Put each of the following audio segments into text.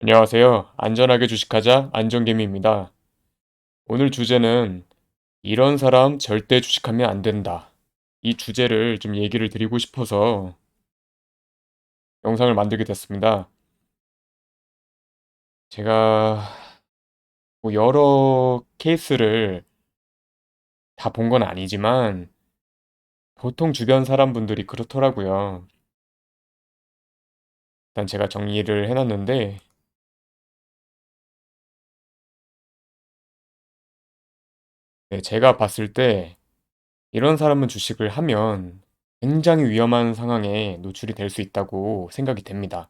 안녕하세요. 안전하게 주식하자 안전개미입니다. 오늘 주제는 이런 사람 절대 주식하면 안 된다. 이 주제를 좀 얘기를 드리고 싶어서 영상을 만들게 됐습니다. 제가 뭐 여러 케이스를 다 본 건 아니지만 보통 주변 사람분들이 그렇더라고요. 일단 제가 정리를 해놨는데 네, 제가 봤을 때 이런 사람은 주식을 하면 굉장히 위험한 상황에 노출이 될 수 있다고 생각이 됩니다.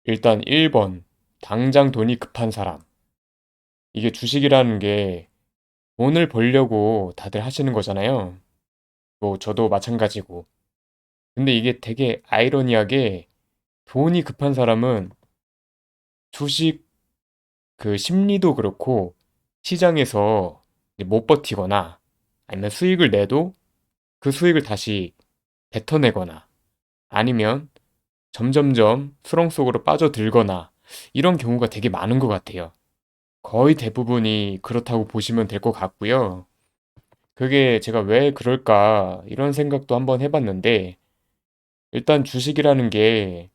일단 1번, 당장 돈이 급한 사람. 이게 주식이라는 게 돈을 벌려고 다들 하시는 거잖아요. 뭐 저도 마찬가지고. 근데 이게 되게 아이러니하게 돈이 급한 사람은 주식 그 심리도 그렇고 시장에서 이제 못 버티거나 아니면 수익을 내도 그 수익을 다시 뱉어내거나 아니면 점점점 수렁 속으로 빠져들거나 이런 경우가 되게 많은 것 같아요. 거의 대부분이 그렇다고 보시면 될 것 같고요. 그게 제가 왜 그럴까 이런 생각도 한번 해봤는데 일단 주식이라는 게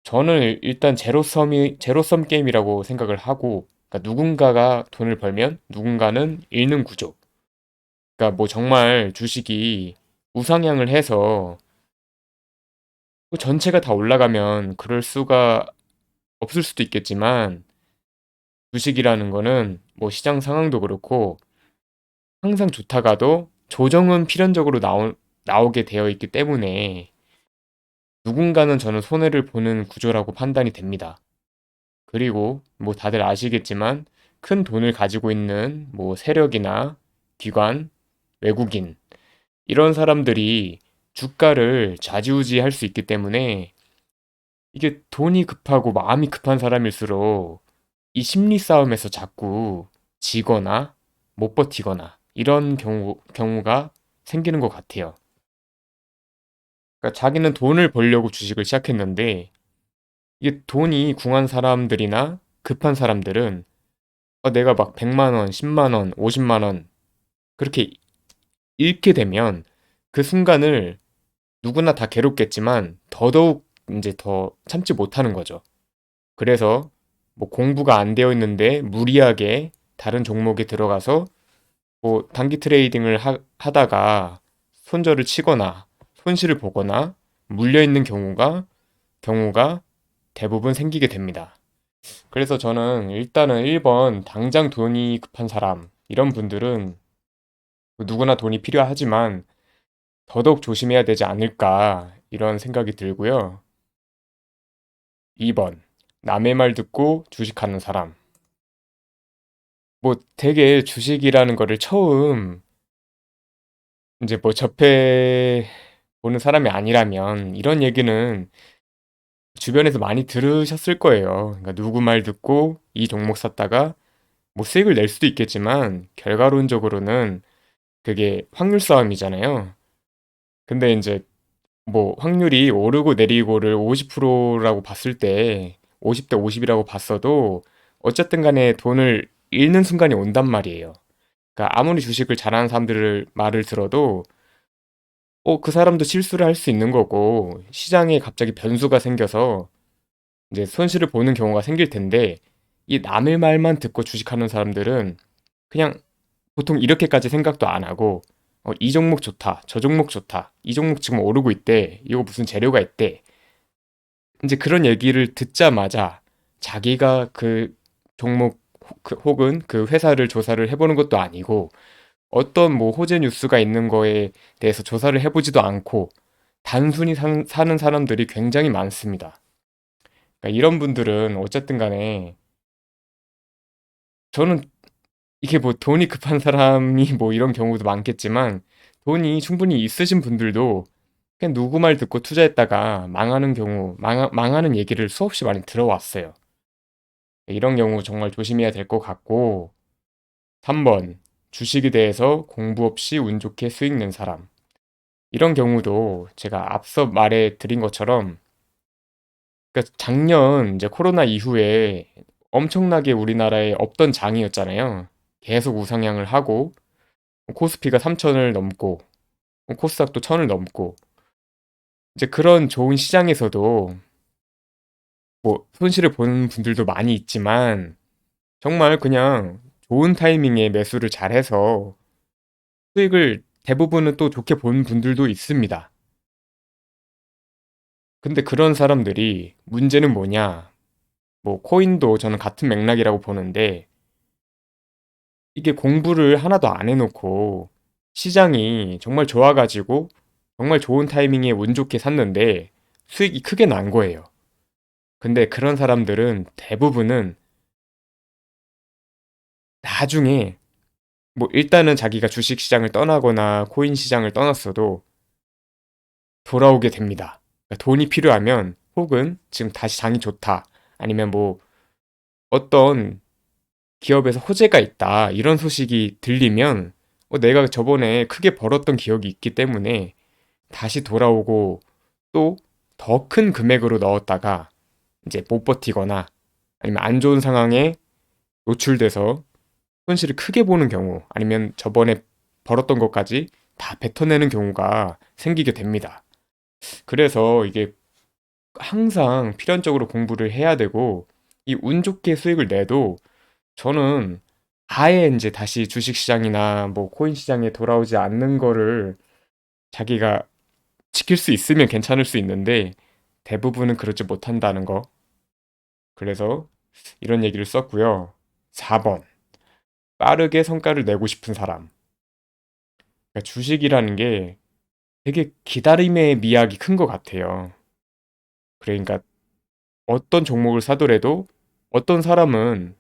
저는 일단 제로섬 게임이라고 생각을 하고 그러니까 누군가가 돈을 벌면 누군가는 잃는 구조. 그러니까 뭐 정말 주식이 우상향을 해서 뭐 전체가 다 올라가면 그럴 수가 없을 수도 있겠지만 주식이라는 거는 뭐 시장 상황도 그렇고 항상 좋다가도 조정은 필연적으로 나오게 되어 있기 때문에 누군가는 저는 손해를 보는 구조라고 판단이 됩니다. 그리고 뭐 다들 아시겠지만 큰 돈을 가지고 있는 뭐 세력이나 기관, 외국인 이런 사람들이 주가를 좌지우지할 수 있기 때문에 이게 돈이 급하고 마음이 급한 사람일수록 이 심리 싸움에서 자꾸 지거나 못 버티거나 이런 경우가 생기는 것 같아요. 그러니까 자기는 돈을 벌려고 주식을 시작했는데 이게 돈이 궁한 사람들이나 급한 사람들은 내가 막 100만 원, 10만 원, 50만 원 그렇게 잃게 되면 그 순간을 누구나 다 괴롭겠지만 더더욱 이제 더 참지 못하는 거죠. 그래서 뭐 공부가 안 되어 있는데 무리하게 다른 종목에 들어가서 뭐 단기 트레이딩을 하다가 손절을 치거나 손실을 보거나 물려 있는 경우가 대부분 생기게 됩니다. 그래서 저는 일단은 1번 당장 돈이 급한 사람 이런 분들은 누구나 돈이 필요하지만 더더욱 조심해야 되지 않을까 이런 생각이 들고요. 2번 남의 말 듣고 주식하는 사람. 뭐 되게 주식이라는 거를 처음 이제 뭐 접해 보는 사람이 아니라면 이런 얘기는 주변에서 많이 들으셨을 거예요. 그러니까 누구 말 듣고 이 종목 샀다가 뭐 수익을 낼 수도 있겠지만 결과론적으로는 그게 확률 싸움이잖아요. 근데 이제 뭐 확률이 오르고 내리고를 50%라고 봤을 때 50대 50이라고 봤어도 어쨌든 간에 돈을 잃는 순간이 온단 말이에요. 그러니까 아무리 주식을 잘하는 사람들을 말을 들어도 그 사람도 실수를 할 수 있는 거고 시장에 갑자기 변수가 생겨서 이제 손실을 보는 경우가 생길 텐데 이 남의 말만 듣고 주식하는 사람들은 그냥 보통 이렇게까지 생각도 안 하고 이 종목 좋다, 저 종목 좋다, 이 종목 지금 오르고 있대, 이거 무슨 재료가 있대. 이제 그런 얘기를 듣자마자 자기가 그 종목 혹은 그 회사를 조사를 해보는 것도 아니고 어떤 뭐 호재 뉴스가 있는 거에 대해서 조사를 해보지도 않고 단순히 사는 사람들이 굉장히 많습니다. 그러니까 이런 분들은 어쨌든 간에 저는 이게 뭐 돈이 급한 사람이 뭐 이런 경우도 많겠지만 돈이 충분히 있으신 분들도 그냥 누구 말 듣고 투자했다가 망하는 망하는 얘기를 수없이 많이 들어왔어요. 이런 경우 정말 조심해야 될 것 같고 3번 주식에 대해서 공부 없이 운 좋게 수익 낸 사람. 이런 경우도 제가 앞서 말해 드린 것처럼 그러니까 작년 이제 코로나 이후에 엄청나게 우리나라에 없던 장이었잖아요. 계속 우상향을 하고 코스피가 3천을 넘고 코스닥도 1,000을 넘고 이제 그런 좋은 시장에서도 뭐 손실을 보는 분들도 많이 있지만 정말 그냥 좋은 타이밍에 매수를 잘해서 수익을 대부분은 또 좋게 본 분들도 있습니다. 근데 그런 사람들이 문제는 뭐냐? 뭐 코인도 저는 같은 맥락이라고 보는데 이게 공부를 하나도 안 해놓고 시장이 정말 좋아가지고 정말 좋은 타이밍에 운 좋게 샀는데 수익이 크게 난 거예요. 근데 그런 사람들은 대부분은 나중에 뭐 일단은 자기가 주식 시장을 떠나거나 코인 시장을 떠났어도 돌아오게 됩니다. 그러니까 돈이 필요하면 혹은 지금 다시 장이 좋다. 아니면 뭐 어떤 기업에서 호재가 있다. 이런 소식이 들리면 내가 저번에 크게 벌었던 기억이 있기 때문에 다시 돌아오고 또 더 큰 금액으로 넣었다가 이제 못 버티거나 아니면 안 좋은 상황에 노출돼서 손실을 크게 보는 경우 아니면 저번에 벌었던 것까지 다 뱉어내는 경우가 생기게 됩니다. 그래서 이게 항상 필연적으로 공부를 해야 되고 이 운 좋게 수익을 내도 저는 아예 이제 다시 주식 시장이나 뭐 코인 시장에 돌아오지 않는 거를 자기가 지킬 수 있으면 괜찮을 수 있는데 대부분은 그렇지 못한다는 거. 그래서 이런 얘기를 썼고요. 4번. 빠르게 성과를 내고 싶은 사람. 그러니까 주식이라는 게 되게 기다림의 미학이 큰 것 같아요. 그러니까 어떤 종목을 사더라도 어떤 사람은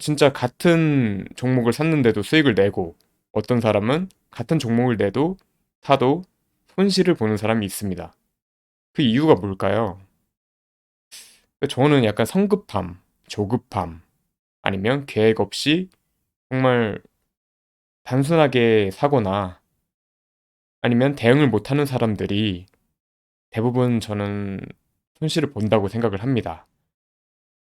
진짜 같은 종목을 샀는데도 수익을 내고 어떤 사람은 같은 종목을 내도 사도 손실을 보는 사람이 있습니다. 그 이유가 뭘까요? 저는 약간 성급함, 조급함, 아니면 계획 없이 정말 단순하게 사거나 아니면 대응을 못하는 사람들이 대부분 저는 손실을 본다고 생각을 합니다.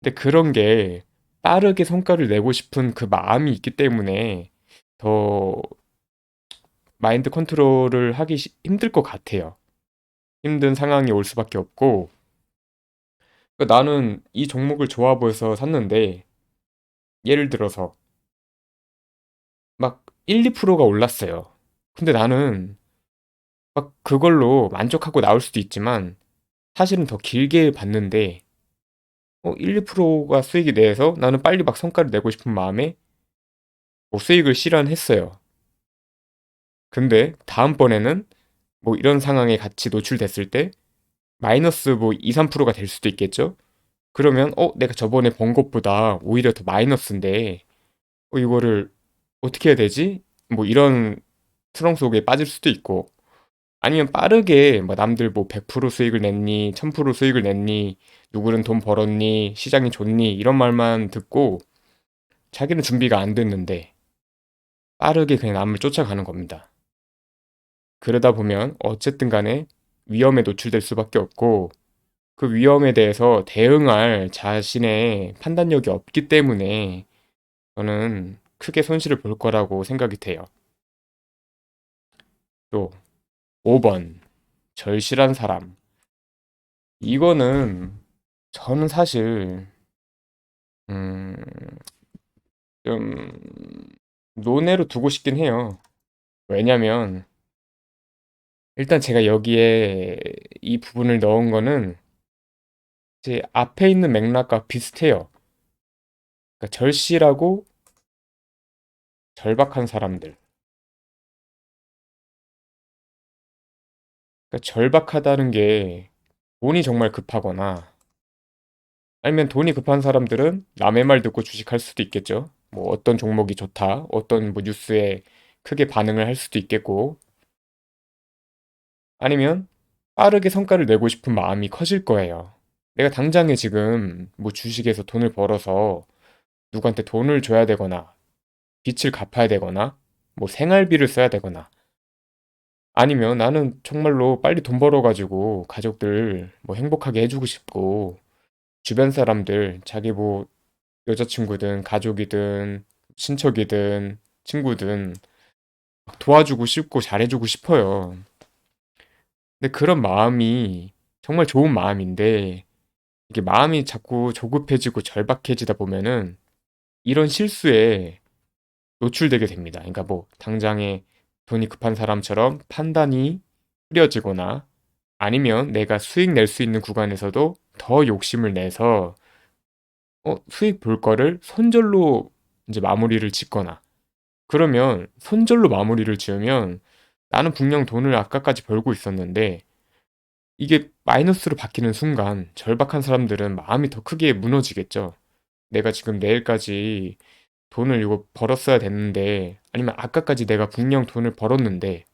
근데 그런 게 빠르게 성과를 내고 싶은 그 마음이 있기 때문에 더 마인드 컨트롤을 하기 힘들 것 같아요. 힘든 상황이 올 수밖에 없고, 그러니까 나는 이 종목을 좋아 보여서 샀는데, 예를 들어서 막 1, 2%가 올랐어요. 근데 나는 막 그걸로 만족하고 나올 수도 있지만, 사실은 더 길게 봤는데, 1, 2%가 수익이 돼서 나는 빨리 막 성과를 내고 싶은 마음에 뭐 수익을 실현했어요. 근데 다음번에는 뭐 이런 상황에 같이 노출됐을 때 마이너스 뭐 2, 3%가 될 수도 있겠죠? 그러면 내가 저번에 번 것보다 오히려 더 마이너스인데 이거를 어떻게 해야 되지? 뭐 이런 트렁 속에 빠질 수도 있고 아니면 빠르게 뭐 남들 뭐 100% 수익을 냈니? 1000% 수익을 냈니? 누구는 돈 벌었니? 시장이 좋니? 이런 말만 듣고 자기는 준비가 안 됐는데 빠르게 그냥 남을 쫓아가는 겁니다. 그러다 보면 어쨌든 간에 위험에 노출될 수밖에 없고 그 위험에 대해서 대응할 자신의 판단력이 없기 때문에 저는 크게 손실을 볼 거라고 생각이 돼요. 또 5번 절실한 사람. 이거는 저는 사실 음, 좀 논외로 두고 싶긴 해요. 왜냐면 일단 제가 여기에 이 부분을 넣은 거는 제 앞에 있는 맥락과 비슷해요. 그러니까 절실하고 절박한 사람들. 그러니까 절박하다는 게 돈이 정말 급하거나 아니면 돈이 급한 사람들은 남의 말 듣고 주식할 수도 있겠죠. 뭐 어떤 종목이 좋다, 어떤 뭐 뉴스에 크게 반응을 할 수도 있겠고 아니면 빠르게 성과를 내고 싶은 마음이 커질 거예요. 내가 당장에 지금 뭐 주식에서 돈을 벌어서 누구한테 돈을 줘야 되거나 빚을 갚아야 되거나 뭐 생활비를 써야 되거나 아니면 나는 정말로 빨리 돈 벌어가지고 가족들 뭐 행복하게 해주고 싶고 주변 사람들 자기 뭐 여자친구든 가족이든 친척이든 친구든 막 도와주고 싶고 잘해주고 싶어요. 근데 그런 마음이 정말 좋은 마음인데 이게 마음이 자꾸 조급해지고 절박해지다 보면은 이런 실수에 노출되게 됩니다. 그러니까 뭐 당장에 돈이 급한 사람처럼 판단이 흐려지거나 아니면 내가 수익 낼 수 있는 구간에서도 더 욕심을 내서 수익 볼 거를 손절로 이제 마무리를 짓거나 그러면 손절로 마무리를 지으면 나는 분명 돈을 아까까지 벌고 있었는데 이게 마이너스로 바뀌는 순간 절박한 사람들은 마음이 더 크게 무너지겠죠. 내가 지금 내일까지 돈을 이거 벌었어야 됐는데 아니면 아까까지 내가 분명 돈을 벌었는데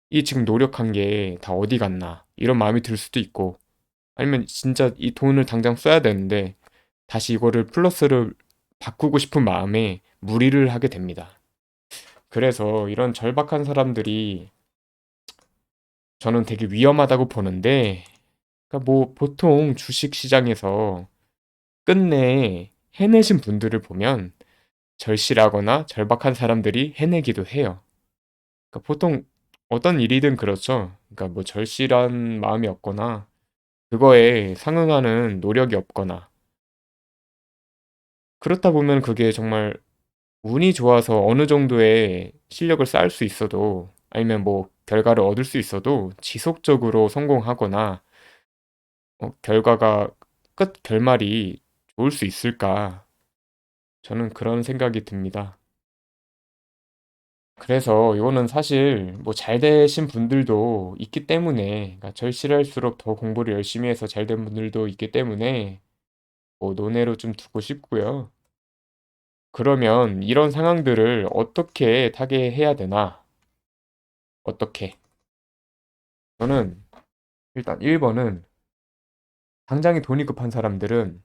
이 지금 노력한 게 다 어디 갔나 이런 마음이 들 수도 있고 아니면 진짜 이 돈을 당장 써야 되는데 다시 이거를 플러스를 바꾸고 싶은 마음에 무리를 하게 됩니다. 그래서 이런 절박한 사람들이 저는 되게 위험하다고 보는데 그러니까 뭐 보통 주식 시장에서 끝내 해내신 분들을 보면 절실하거나 절박한 사람들이 해내기도 해요. 그러니까 보통 어떤 일이든 그렇죠. 그러니까 뭐 절실한 마음이 없거나 그거에 상응하는 노력이 없거나 그렇다 보면 그게 정말 운이 좋아서 어느 정도의 실력을 쌓을 수 있어도 아니면 뭐 결과를 얻을 수 있어도 지속적으로 성공하거나 결과가 끝 결말이 좋을 수 있을까? 저는 그런 생각이 듭니다. 그래서 이거는 사실 뭐 잘 되신 분들도 있기 때문에 그러니까 절실할수록 더 공부를 열심히 해서 잘 된 분들도 있기 때문에 뭐 논외로 좀 두고 싶고요. 그러면 이런 상황들을 어떻게 타개해야 되나? 어떻게? 저는 일단 1번은 당장에 돈이 급한 사람들은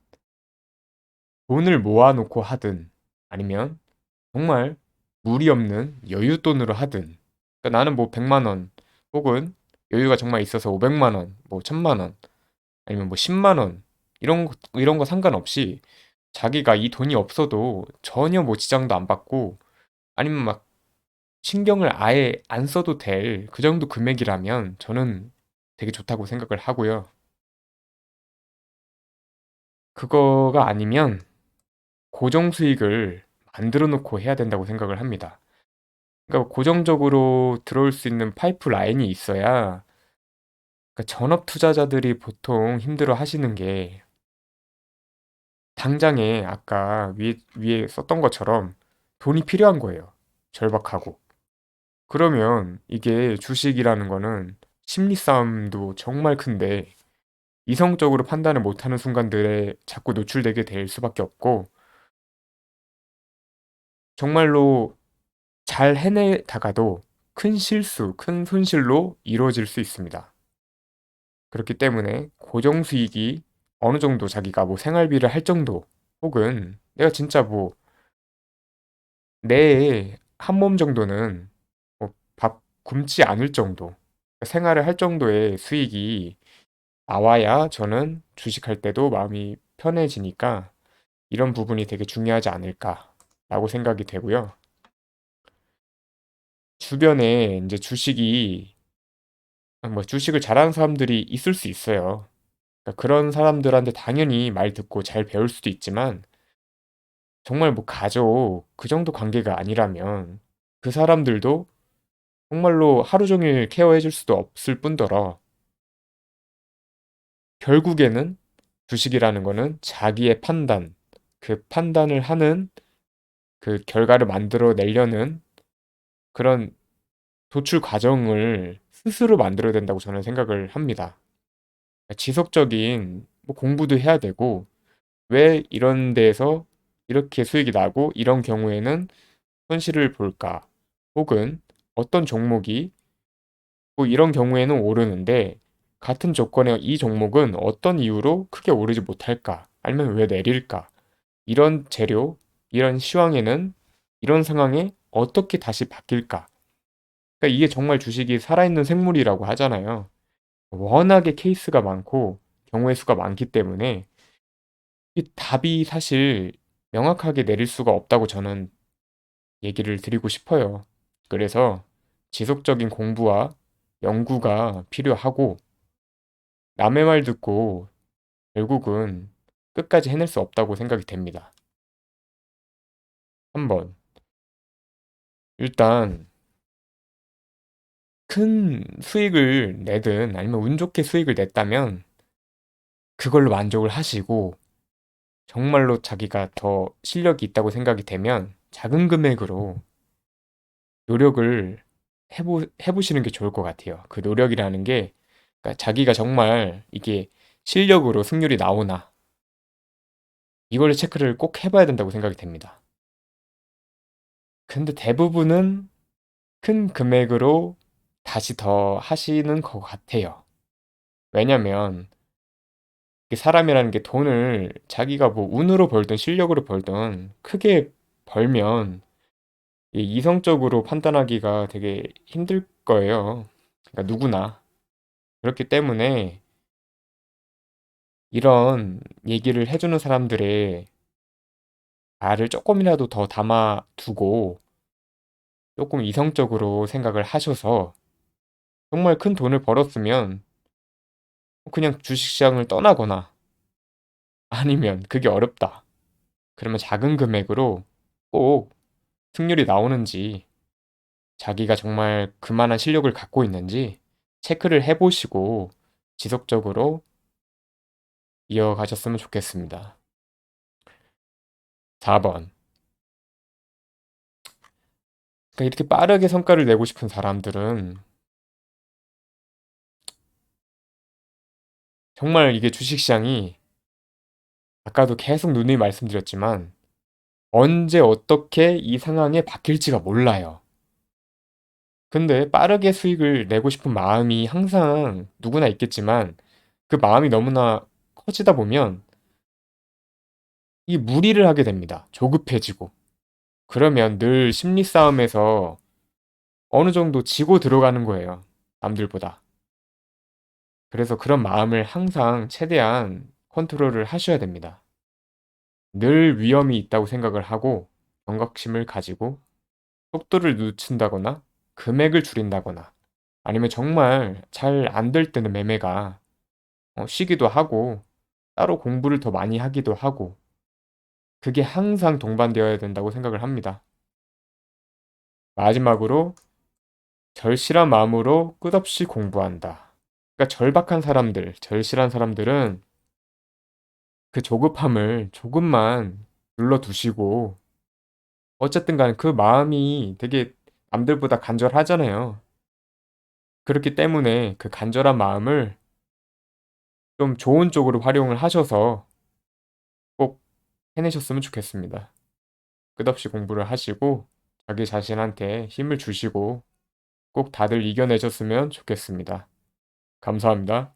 돈을 모아놓고 하든 아니면 정말 무리 없는 여윳돈으로 하든 그러니까 나는 뭐 100만 원 혹은 여유가 정말 있어서 500만 원, 뭐 1000만 원 아니면 뭐 10만 원 이런 거 상관없이 자기가 이 돈이 없어도 전혀 뭐 지장도 안 받고 아니면 막 신경을 아예 안 써도 될 그 정도 금액이라면 저는 되게 좋다고 생각을 하고요. 그거가 아니면 고정 수익을 만들어 놓고 해야 된다고 생각을 합니다. 그러니까 고정적으로 들어올 수 있는 파이프 라인이 있어야 그러니까 전업 투자자들이 보통 힘들어 하시는 게 당장에 아까 위에 썼던 것처럼 돈이 필요한 거예요. 절박하고. 그러면 이게 주식이라는 거는 심리 싸움도 정말 큰데 이성적으로 판단을 못하는 순간들에 자꾸 노출되게 될 수밖에 없고 정말로 잘 해내다가도 큰 실수, 큰 손실로 이루어질 수 있습니다. 그렇기 때문에 고정 수익이 어느 정도 자기가 뭐 생활비를 할 정도 혹은 내가 진짜 뭐 내에 한 몸 정도는 뭐 밥 굶지 않을 정도 생활을 할 정도의 수익이 나와야 저는 주식할 때도 마음이 편해지니까 이런 부분이 되게 중요하지 않을까라고 생각이 되고요. 주변에 이제 뭐 주식을 잘하는 사람들이 있을 수 있어요. 그러니까 그런 사람들한테 당연히 말 듣고 잘 배울 수도 있지만 정말 뭐 가족 그 정도 관계가 아니라면 그 사람들도 정말로 하루 종일 케어해 줄 수도 없을 뿐더러 결국에는 주식이라는 거는 자기의 판단, 그 판단을 하는 그 결과를 만들어 내려는 그런 도출 과정을 스스로 만들어야 된다고 저는 생각을 합니다. 지속적인 뭐 공부도 해야 되고 왜 이런 데에서 이렇게 수익이 나고 이런 경우에는 손실을 볼까? 혹은 어떤 종목이 뭐 이런 경우에는 오르는데 같은 조건의 이 종목은 어떤 이유로 크게 오르지 못할까? 아니면 왜 내릴까? 이런 재료, 이런 시황에는 이런 상황에 어떻게 다시 바뀔까? 그러니까 이게 정말 주식이 살아있는 생물이라고 하잖아요. 워낙에 케이스가 많고 경우의 수가 많기 때문에 이 답이 사실 명확하게 내릴 수가 없다고 저는 얘기를 드리고 싶어요. 그래서 지속적인 공부와 연구가 필요하고 남의 말 듣고 결국은 끝까지 해낼 수 없다고 생각이 됩니다. 한번 일단 큰 수익을 내든 아니면 운 좋게 수익을 냈다면 그걸로 만족을 하시고 정말로 자기가 더 실력이 있다고 생각이 되면 작은 금액으로 노력을 해보시는 게 좋을 것 같아요. 그 노력이라는 게 그러니까 자기가 정말 이게 실력으로 승률이 나오나 이걸 체크를 꼭 해봐야 된다고 생각이 됩니다. 근데 대부분은 큰 금액으로 다시 더 하시는 것 같아요. 왜냐면 이게 사람이라는 게 돈을 자기가 뭐 운으로 벌든 실력으로 벌든 크게 벌면 이 이성적으로 판단하기가 되게 힘들 거예요. 그러니까 누구나. 그렇기 때문에 이런 얘기를 해주는 사람들의 말을 조금이라도 더 담아두고 조금 이성적으로 생각을 하셔서 정말 큰 돈을 벌었으면 그냥 주식시장을 떠나거나 아니면 그게 어렵다. 그러면 작은 금액으로 꼭 승률이 나오는지 자기가 정말 그만한 실력을 갖고 있는지 체크를 해보시고 지속적으로 이어가셨으면 좋겠습니다. 4번. 그러니까 이렇게 빠르게 성과를 내고 싶은 사람들은 정말 이게 주식시장이 아까도 계속 누누이 말씀드렸지만 언제 어떻게 이 상황에 바뀔지가 몰라요. 근데 빠르게 수익을 내고 싶은 마음이 항상 누구나 있겠지만 그 마음이 너무나 커지다 보면 이 무리를 하게 됩니다. 조급해지고. 그러면 늘 심리 싸움에서 어느 정도 지고 들어가는 거예요. 남들보다. 그래서 그런 마음을 항상 최대한 컨트롤을 하셔야 됩니다. 늘 위험이 있다고 생각을 하고 경각심을 가지고 속도를 늦춘다거나 금액을 줄인다거나 아니면 정말 잘 안 될 때는 매매가 쉬기도 하고 따로 공부를 더 많이 하기도 하고 그게 항상 동반되어야 된다고 생각을 합니다. 마지막으로 절실한 마음으로 끝없이 공부한다. 그러니까 절박한 사람들, 절실한 사람들은 그 조급함을 조금만 눌러두시고 어쨌든 간에 그 마음이 되게 남들보다 간절하잖아요. 그렇기 때문에 그 간절한 마음을 좀 좋은 쪽으로 활용을 하셔서 꼭 해내셨으면 좋겠습니다. 끝없이 공부를 하시고 자기 자신한테 힘을 주시고 꼭 다들 이겨내셨으면 좋겠습니다. 감사합니다.